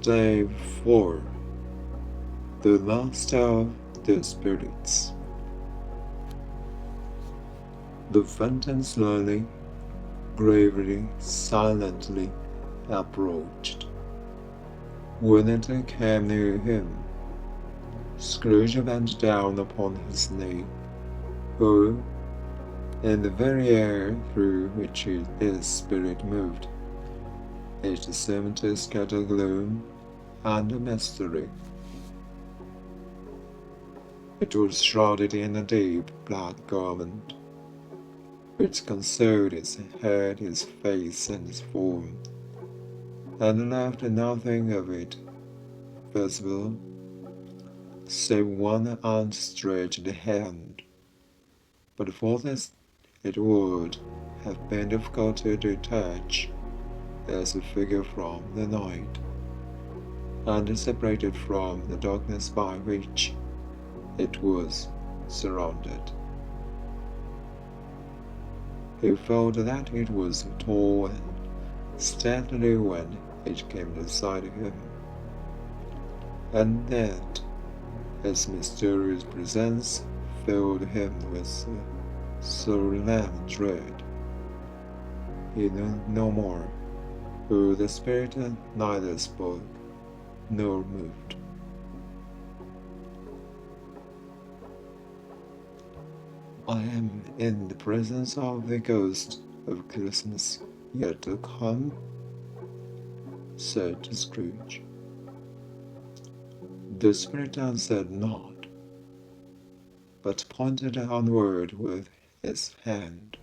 Stave4, the last of the spirits. The phantom slowly, gravely, silently approached. When it came near him, Scrooge bent down upon his knee, for, in the very air through which his spirit moved, it seemed to scatter gloom and mystery. It was shrouded in a deep black garment, which concealed its head, its face, and its form, and left nothing of it visible, save one outstretched hand. But for this it would have been difficult to detach as a figure from the night, and separated from the darkness by which it was surrounded. He felt that it was tall and stately when it came beside him, and that its mysterious presence filled him with a solemn dread. He knew no more, for the spirit neither spoke nor moved. "I am in the presence of the ghost of Christmas yet to come," said Scrooge. The spirit answered not, but pointed onward with its hand.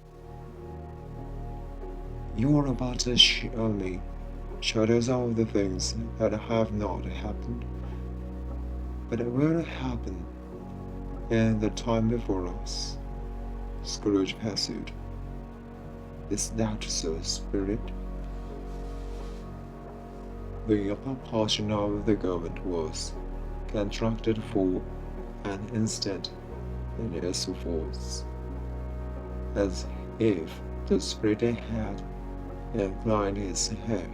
"You are about to show me shadows of the things that have not happened, but will happen in the time before us," Scrooge pursued. "Is that so, spirit?" The upper portion of the garment was contracted for an instant in its folds, as if the spirit had inclined his head.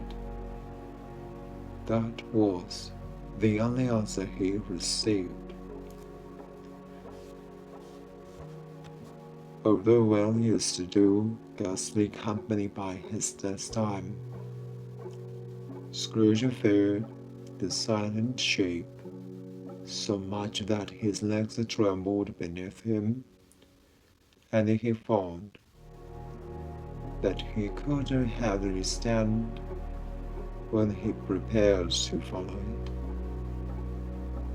That was the only answer he received. Although well used to do ghostly company by his time, Scrooge feared the silent shape so much that his legs trembled beneath him, and he found that he could hardly stand when he prepared to follow it.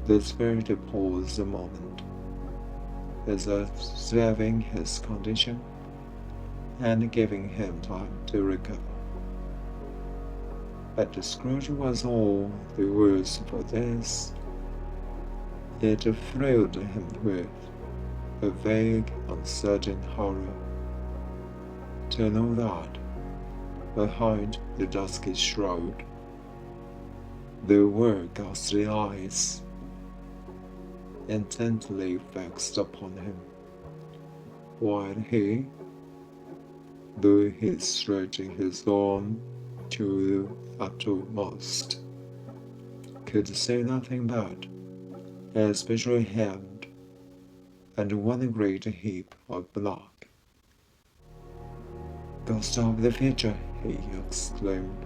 The spirit paused a moment, as observing his condition and giving him time to recover. But Scrooge was all the worse for this. It thrilled him with a vague, uncertain horror to know that, behind the dusky shroud, there were ghostly eyes intently fixed upon him, while he, though he stretching his arm to the uttermost, could say nothing but a special hand and one great heap of blood. "Ghost of the future," he exclaimed,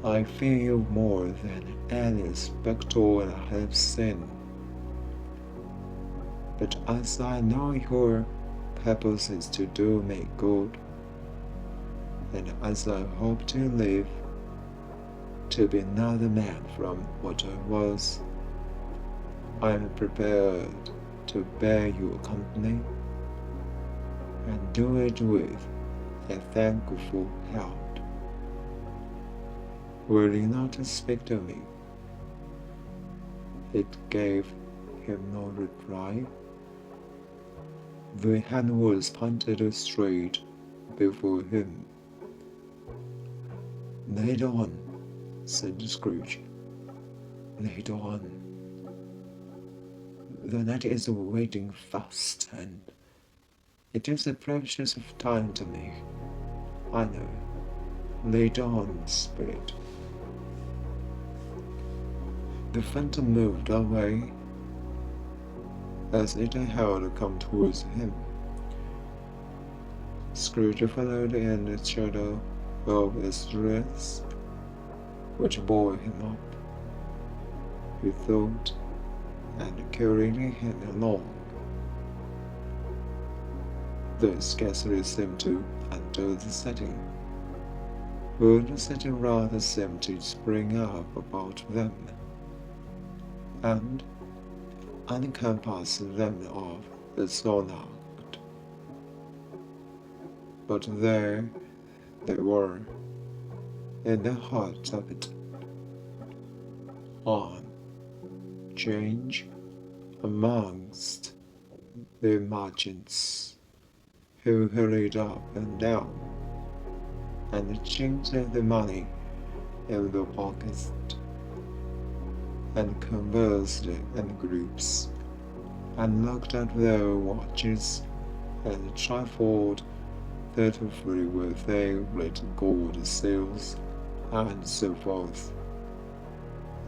"I fear you more than any spectre I have seen. But as I know your purpose is to do me good, and as I hope to live to be another man from what I was, I am prepared to bear you company, and do it with a thankful heart. Will you not speak to me?" It gave him no reply. The hand was pointed straight before him. "Lead on," said Scrooge. "Lead on. The night is waiting fast, and it is a precious time to me. I know. Lead on, spirit." The phantom moved away as it had come towards him. Scrooge followed in the shadow of his dress, which bore him up, he thought, and carried him along. They scarcely seemed to enter the setting, for the setting rather seemed to spring up about them, and encompass them of its own act. But there they were, in the heart of it, on change amongst the merchants, who hurried up and down, and chinked the money in the pockets, and conversed in groups, and looked at their watches, and trifled thirty-three with their great gold seals, and so forth,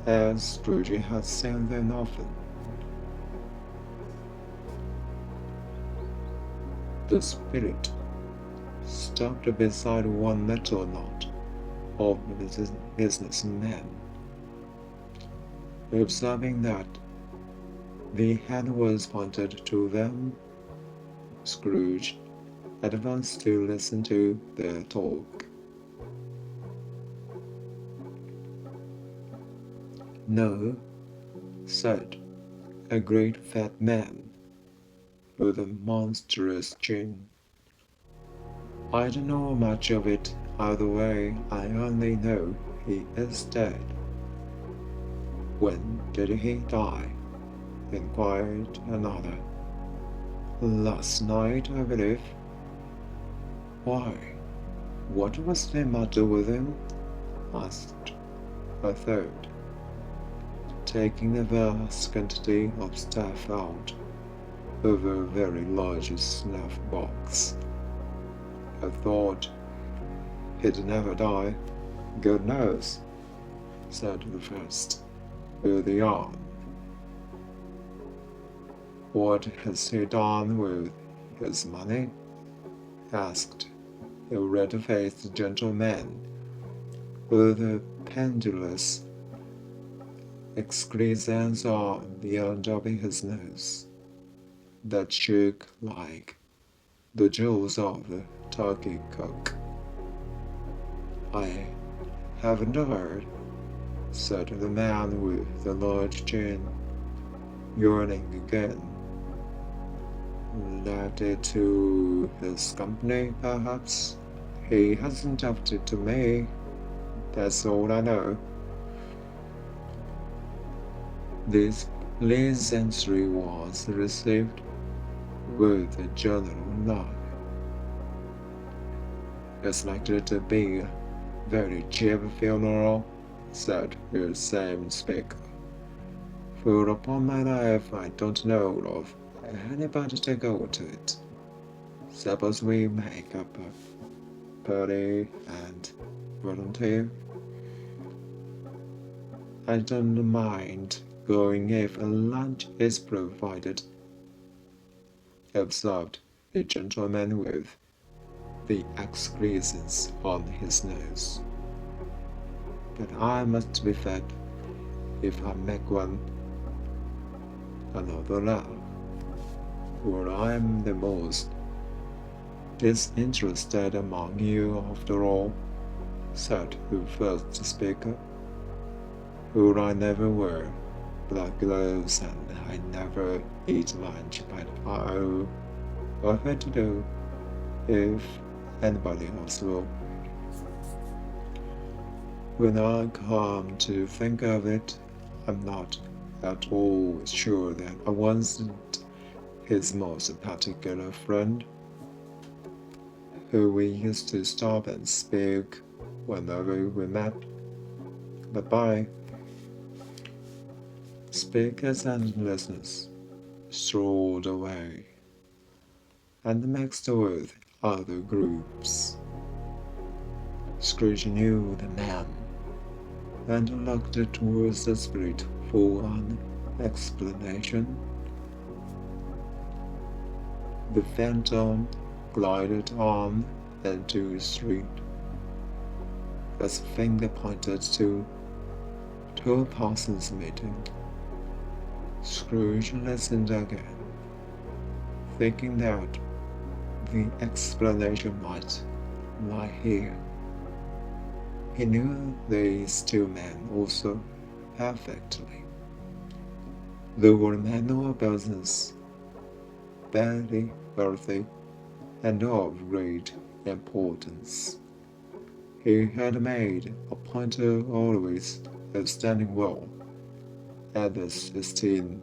as Scrooge had seen them often. The spirit stopped beside one little knot of businessmen, observing that the hand was pointed to them. Scrooge advanced to listen to their talk. "No," said a great fat man with a monstrous chin. "I don't know much of it either way. I only know he is dead." "When did he die?" inquired another. "Last night, I believe." "Why, what was the matter with him?" asked a third, taking a vast quantity of stuff out of a very large snuff box. "I thought he'd never die." "God knows," said the first, with a yawn. "What has he done with his money?" asked a red-faced gentleman with a pendulous excrescence on the end of his nose that shook like the jaws of a turkey cock. "I haven't heard," said the man with the large chin, yawning again. "Left it to his company, perhaps. He hasn't left it to me. That's all I know." This pleasantry was received with a general nod. "It's likely to be a very cheap funeral," said the same speaker, "for upon my life I don't know of anybody to go to it. Suppose we make up a party and volunteer?" "I don't mind going if a lunch is provided," observed the gentleman with the excrescence on his nose. "But I must be fed if I make one." Another laugh. "For I'm the most disinterested among you after all," said the first speaker, "for I never wear black gloves and I never eat lunch, but I'll have to do if anybody else will. When I come to think of it, I'm not at all sure that I wasn't his most particular friend, who we used to stop and speak whenever we met. Bye-bye." Speakers and listeners strolled away and mixed with other groups. Scrooge knew the man and looked towards the spirit for an explanation. The phantom glided on into the street. Its finger pointed to a parson's meeting. Scrooge listened again, thinking that the explanation might lie here. He knew these two men also perfectly. They were men of business, very wealthy, and of great importance. He had made a point of always standing well at this esteem.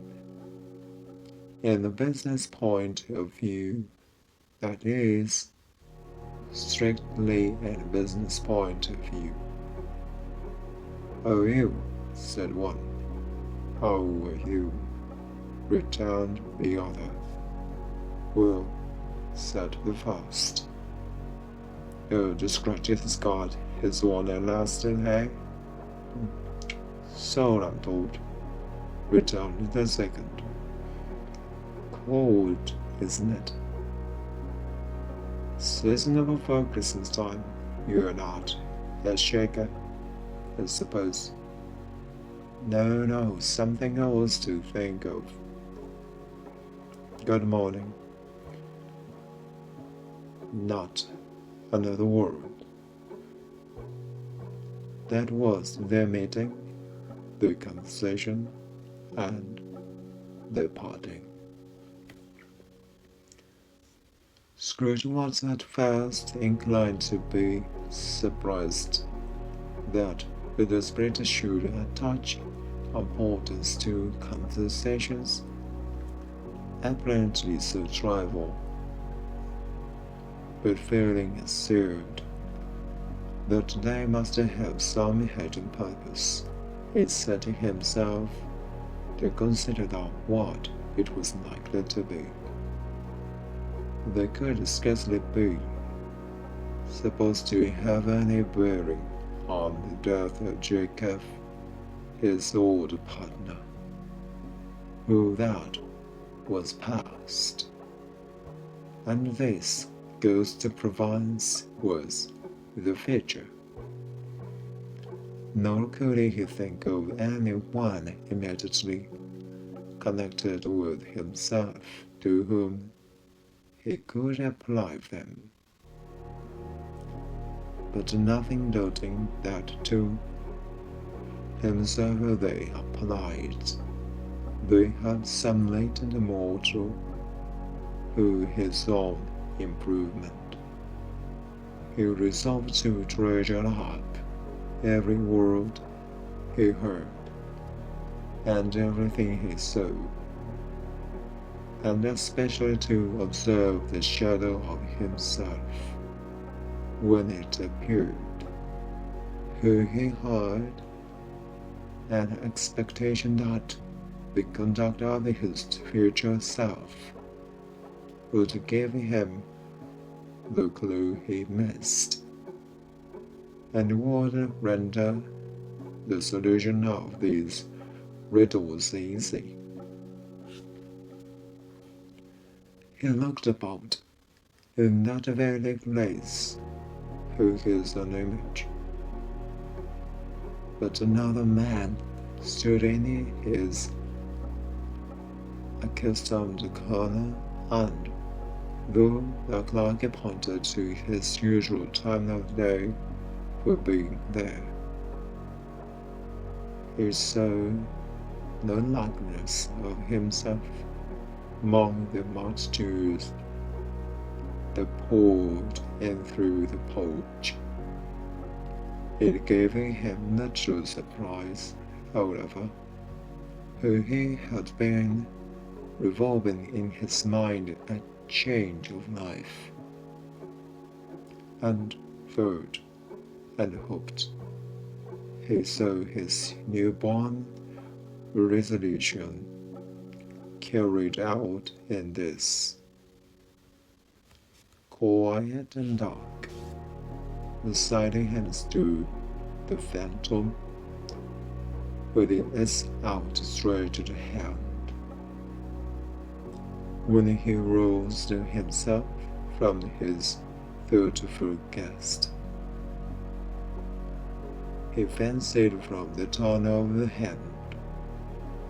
In the business point of view, that is, strictly a business point of view. "Oh, you," said one. "How are you?" returned the other. "Well," said the first. "Oh, the Scrooge has got his one at last, eh?" "So I'm told," returned the second. "Cold, isn't it?" "Seasonable for Christmas time. You're not a shaker, I suppose." No, something else to think of." "Good morning." Not another word. That was their meeting, the conversation, and the parting. Scrooge was at first inclined to be surprised that the spirit should attach importance to conversations apparently so trivial, but feeling assured that they must have some hidden purpose, he set himself to consider what it was likely to be. They could scarcely be supposed to have any bearing on the death of Jacob, his old partner, who that was past, and this ghost of Provence was the future. Nor could he think of any one immediately connected with himself to whom he could apply them. But nothing doubting that to himself they applied, they had some latent mortal who his own improvement. He resolved to treasure up every word he heard, and everything he saw, and especially to observe the shadow of himself when it appeared, who he had an expectation that the conduct of his future self would give him the clue he missed, and would render the solution of these riddles easy. He looked about in that very place who is an image, but another man stood in his accustomed corner, and though the clerk pointed to his usual time of day for being there, he saw no likeness of himself among the multitudes that poured in through the porch. It gave him the true surprise, however, for he had been revolving in his mind a change of life, and thought and hoped he saw his newborn resolution carried out in this. Quiet and dark, beside him stood the phantom, with its outstretched hand. When he roused himself from his thoughtful guest, he fancied from the tone of the hand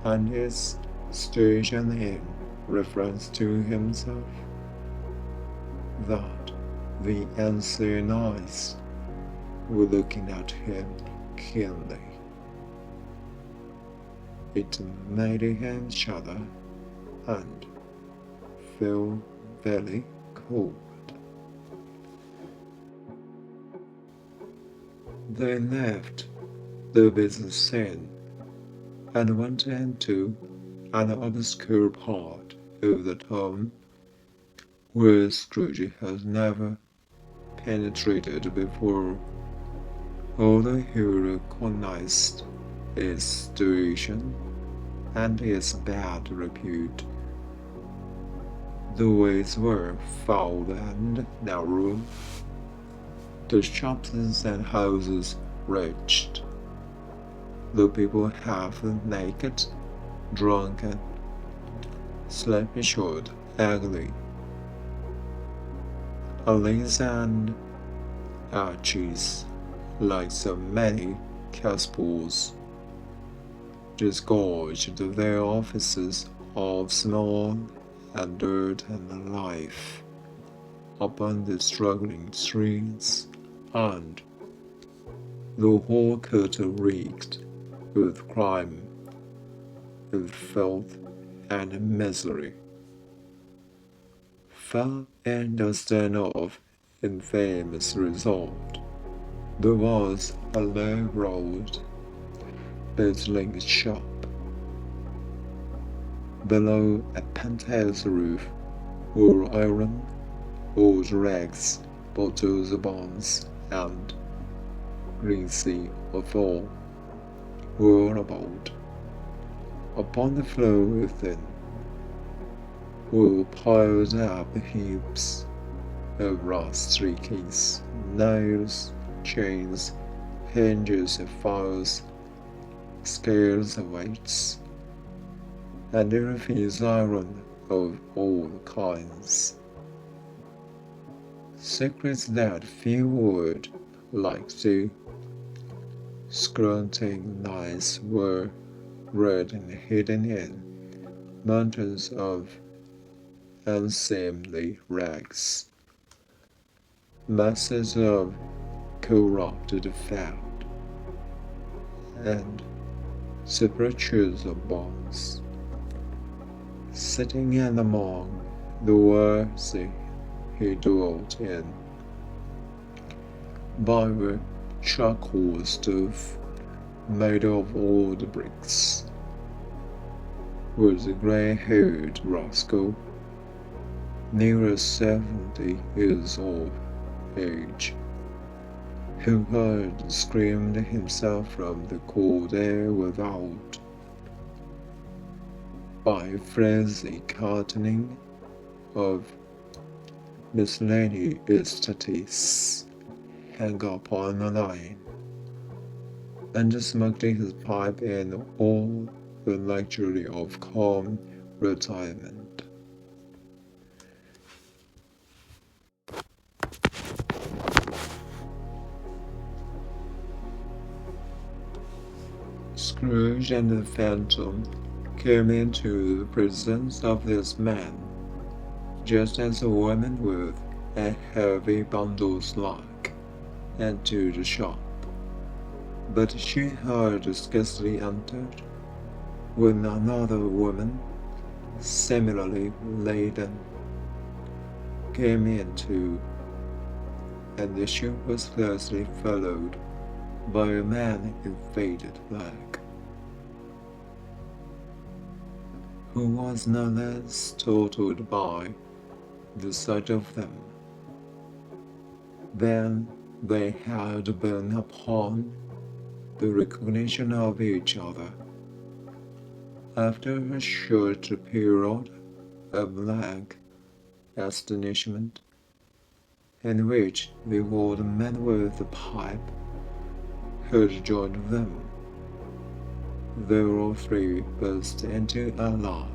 and its station in reference to himself that the unseen eyes were looking at him keenly. It made him shudder and feel very cold. They left the business scene and went into an obscure part of the town where Scrooge has never penetrated before, although he recognized its situation and its bad repute. The ways were foul and narrow, the shops and houses wretched, the people half naked, drunken, slap-shod, ugly. Alleys and arches, like so many cesspools, disgorged their offices of small and dirt and life upon the struggling streets, and the whole quarter reeked with crime, with filth and misery. Far in the stern of infamous resort, there was a low-rolled, bustling shop. Below a penthouse roof were iron, old rags, bottles of bombs, and greasy offal were about. Upon the floor within were piled up heaps of rusty keys, nails, chains, hinges of files, scales of weights, and refuse iron of all kinds. Secrets that few would like to scrutinize were read and hidden in mountains of unseemly rags, masses of corrupted fat, and sepulchres of bones. Sitting in among the worthy he dwelt in, by a charcoal stove made of old bricks, was a grey-haired rascal, near 70 years of age, who had screamed himself from the cold air without by frenzy cartoning of miscellaneous statistics hung upon a line, and smoked his pipe in all the luxury of calm retirement. Scrooge and the Phantom came into the presence of this man, just as a woman with a heavy bundle slunk into the shop. But she had scarcely entered when another woman, similarly laden, came in too, and she was closely followed by a man in faded black, who was no less startled by the sight of them than they had been upon the recognition of each other. After a short period of blank astonishment, in which the old man with the pipe had joined them, They all three burst into a laugh.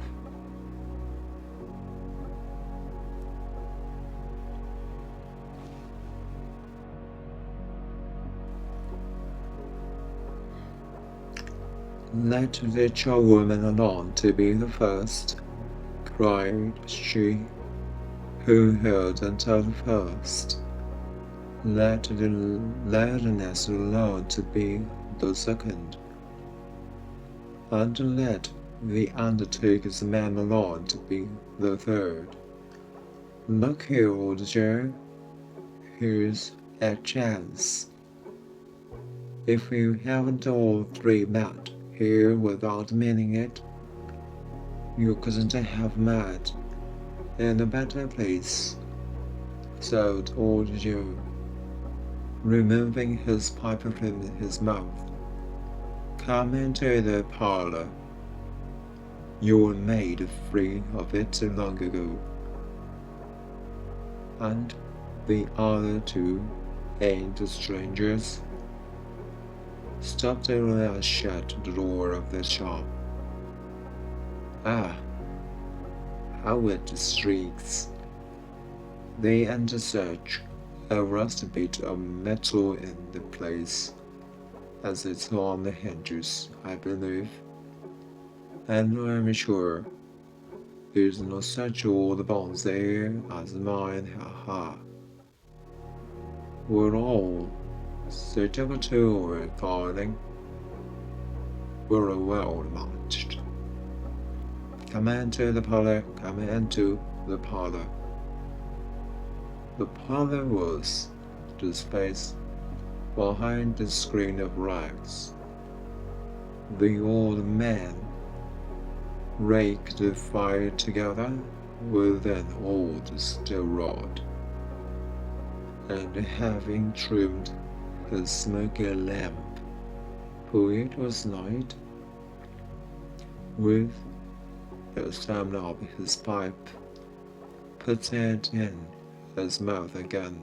"Let the charwoman alone to be the first," cried she, who heard until the first. "Let the ladyess alone to be the second, and let the undertaker's man alone to be the third. Look here, old Joe, here's a chance. If you haven't all three met here without meaning it, you couldn't have met in a better place," said old Joe, removing his pipe from his mouth. "Come into the parlor. You were made free of it long ago." "And the other two ain't strangers?" "Stopped till I shut the door of the shop." "Ah, how it streaks. They enter such a rusty bit of metal in the place, as it's on the hinges, I believe, and I'm sure there's no such old bones there as mine, ha-ha. We're all suitable to it, darling. We're well matched. Come into the parlor, come into the parlor." The parlor was the space behind the screen of rags. The old man raked the fire together with an old steel rod, and having trimmed his smoky lamp, for it was night, with the stem of his pipe, put it in his mouth again.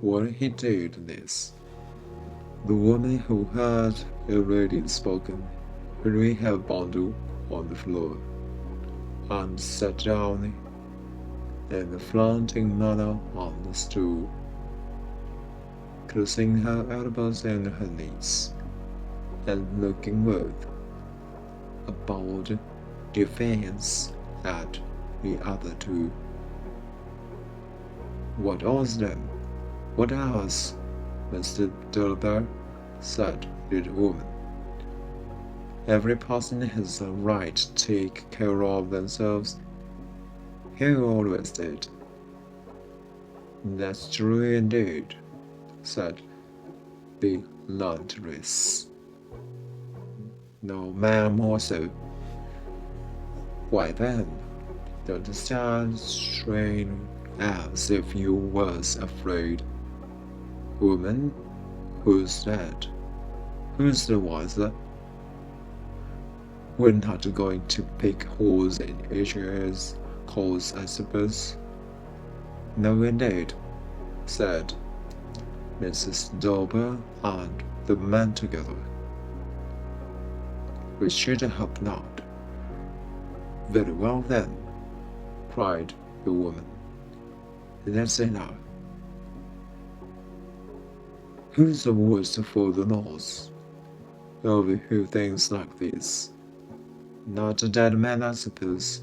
When he did this, the woman who had already spoken lay her bundle on the floor, and sat down in a flaunting manner on the stool, crossing her elbows and her knees, and looking with a bold defiance at the other two. "What else then? What else, Mr. Dilber?" said the woman. "Every person has a right to take care of themselves. You always did." "That's true indeed," said the laundress. "No man more so." "Why then, don't stand strain as if you was afraid. Woman, who's that? Who's the wiser? We're not going to pick holes in each other's cause, I suppose." "No indeed," said Mrs. Dilber and the man together. "We should hope not." "Very well then," cried the woman. "Let's see now. Who's the worst for the loss of a few things like this? Not a dead man, I suppose."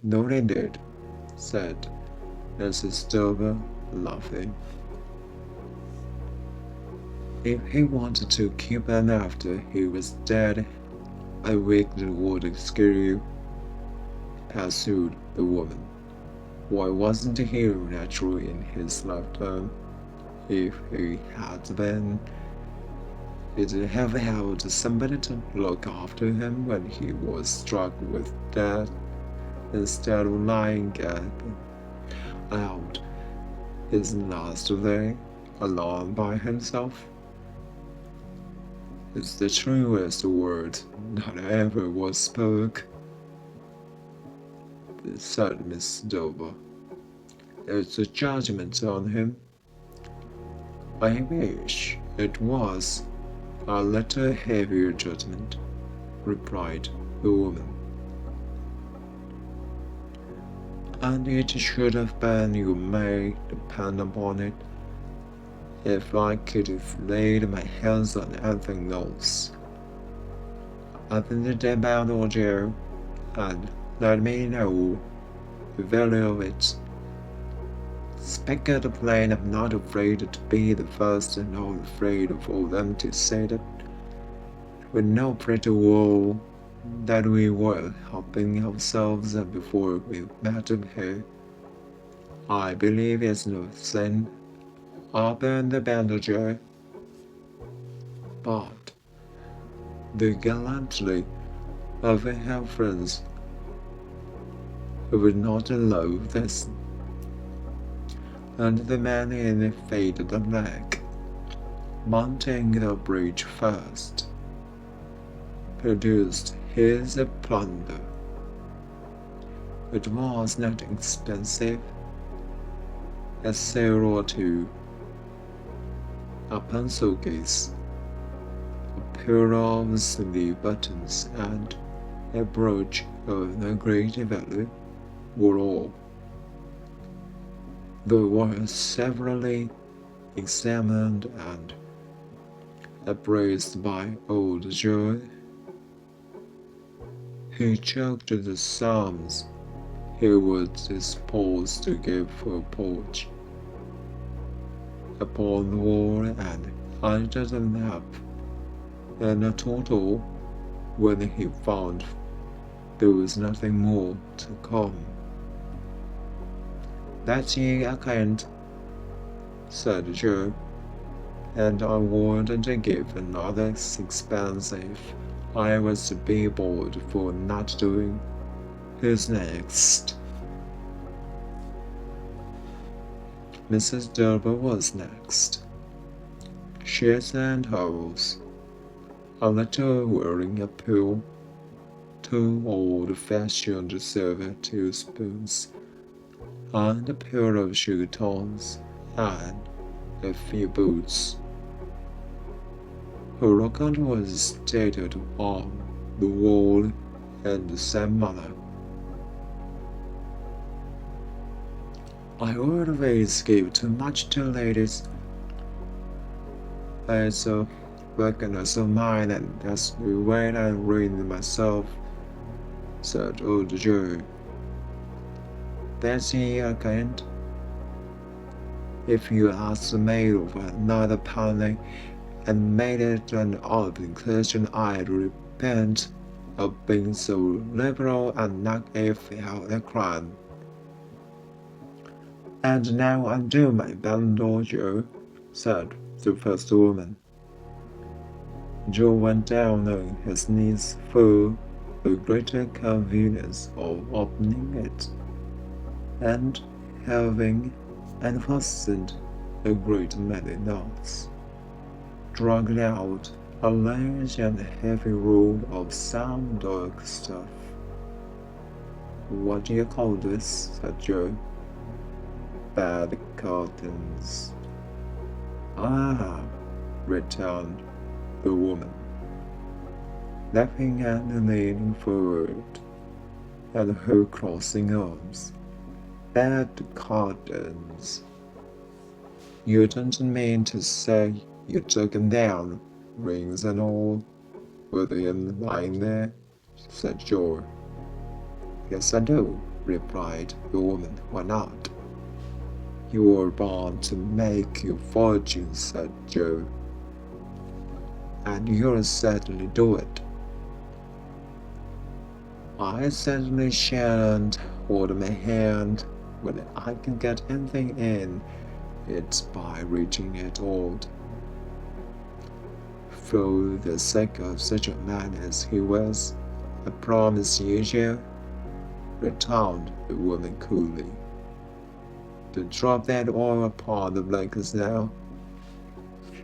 "No indeed," said Mrs. Dilber, laughing. "If he wanted to keep him after he was dead, I wicked would scare you," pursued the woman. "Why wasn't he natural in his lifetime? If he had been, he'd have had somebody to look after him when he was struck with death, instead of lying out his last day alone by himself. It's the truest word that ever was spoke," said Miss Dover. "It's a judgment on him. I wish it was "A little heavier judgment," replied the woman. "And it should have been, you may depend upon it, if I could have laid my hands on anything else. I think about it, Joe, and let me know the value of it. Speak it plain, I'm not afraid to be the first and not afraid for them to say that we know pretty well that we were helping ourselves before we met here. I believe it's no sin up in the bandager." But the gallantry of her friends would not allow this, and the man in the faded black, mounting the bridge first, produced his plunder. It was not expensive, a sail or two, a pencil case, a pair of sleeve buttons, and a brooch of no great value were all. They were severally examined and appraised by old Joe, who choked the sums he was disposed to give for porch upon the wall, and added them up in a total when he found there was nothing more to come. "That's your account," said Joe, "and I wanted to give another sixpence if I was to be bored for not doing. Who's next?" Mrs. Derber was next. She sent hers, a little wearing appeal, 2 old-fashioned silver teaspoons, and a pair of sugar tongs, and a few boots. Her account was stated on the wall in the same manner. "I always give too much to ladies. It's a weakness of mine, and that's the way I ruin myself," said old Joe. "That's your account. If you asked the maid for another penny and made it an obligation, I'd repent of being so liberal and not if out a crime. And now undo my bundle, Joe," said the first woman. Joe went down on his knees for the greater convenience of opening it, and having unfastened a great many knots, dragged out a large and heavy roll of some dark stuff. "What do you call this?" said Joe. "Bed curtains." "Ah," returned the woman, laughing and leaning forward, and her crossing arms. "Bed curtains. You don't mean to say you took them down, rings and all, with him lying there?" said Joe. "Yes, I do," replied the woman. "Why not?" "You're born to make your fortune," said Joe, "and you'll certainly do it." "I certainly shan't hold my hand when I can get anything in it by reaching it out. For the sake of such a man as he was, I promise you, Joe," returned the woman coolly. "Don't drop that oil upon the blankets now."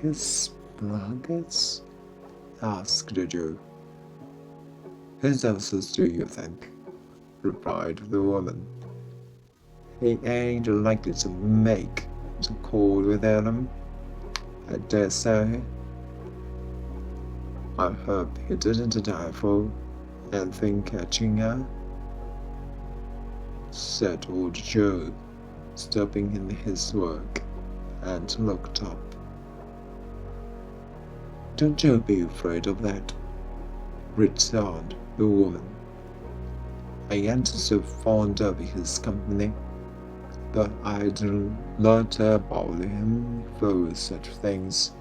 "His blankets?" asked Joe. "Whose else's do you think?" replied the woman. "He ain't likely to make the call without 'em, I dare say." I hope he didn't die for anything catching her, said old Joe, stopping in his work, and looked up. Don't you be afraid of that, returned the woman. I ain't so fond of his company, but I'd not bother him for such things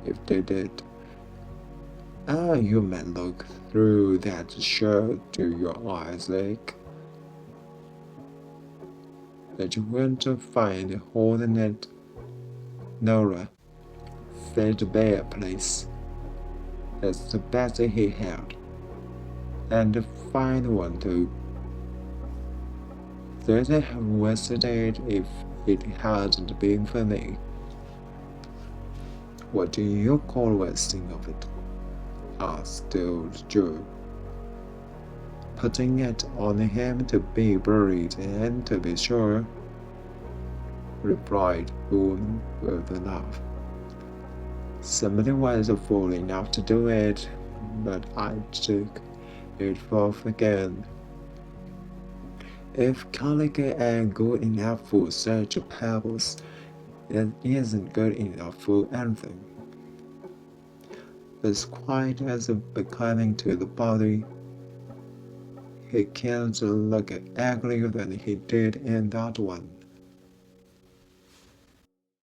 if they did. You may look through that shirt till your eyes ache, but you won't find a hole in it. Nora, threadbare place. That's the best he had, and a fine one too. They'd have wasted it if it hadn't been for me. What do you call wasting of it? Asked old Joe, putting it on him to be buried and to be sure, replied the woman with a laugh. Somebody was fool enough to do it, but I took it off again. If calico ain't good enough for such pebbles, it isn't good enough for anything. It's quite as becoming to the body. He can't look uglier than he did in that one.